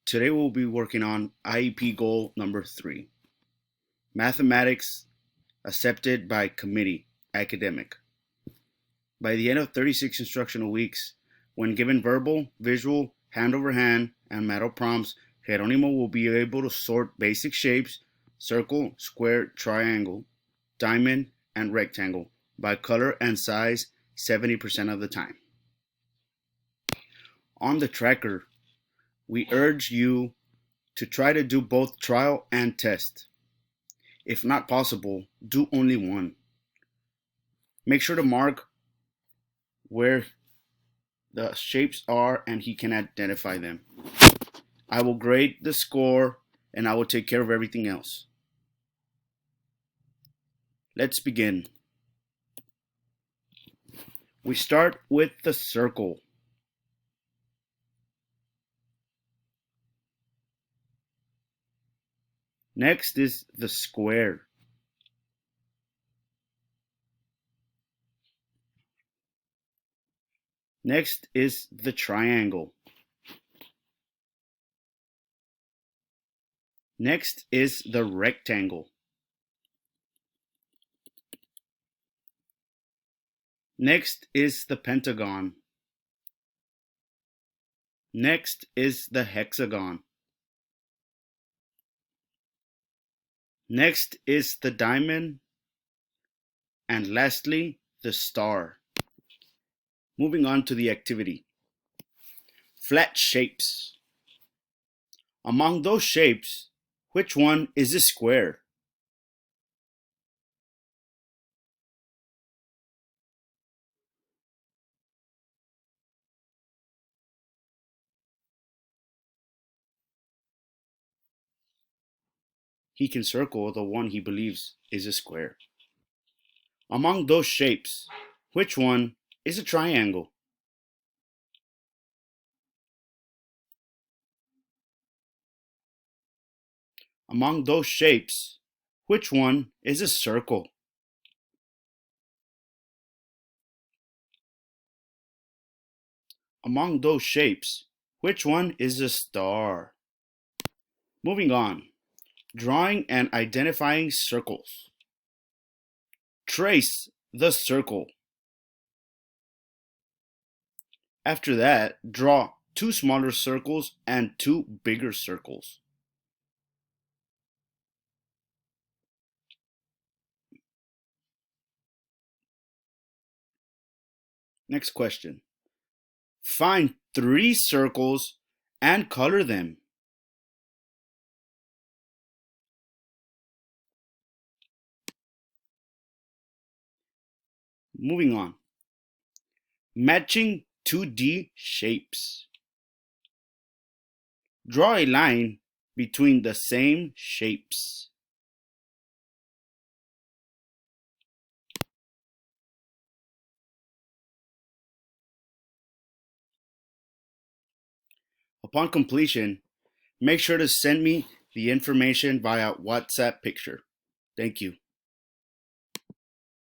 Today we'll be working on IEP goal number 3, Mathematics Accepted by Committee, Academic. By the end of 36 instructional weeks, when given verbal, visual, hand-over-hand, and metal prompts, Geronimo will be able to sort basic shapes, circle, square, triangle, diamond, and rectangle, by color and size 70% of the time. On the tracker, we urge you to try to do both trial and test. If not possible, do only one. Make sure to mark where the shapes are and he can identify them. I will grade the score and I will take care of everything else. Let's begin. We start with the circle. Next is the square. Next is the triangle. Next is the rectangle. Next is the pentagon. Next is the hexagon. Next is the diamond. And lastly, the star. Moving on to the activity. Flat shapes. Among those shapes, which one is a square? He can circle the one he believes is a square. Among those shapes, which one is a triangle? Among those shapes, which one is a circle? Among those shapes, which one is a star? Moving on, drawing and identifying circles. Trace the circle. After that, draw 2 smaller circles and 2 bigger circles. Next question. Find 3 circles and color them. Moving on. Matching 2D shapes. Draw a line between the same shapes. Upon completion, make sure to send me the information via WhatsApp picture. Thank you.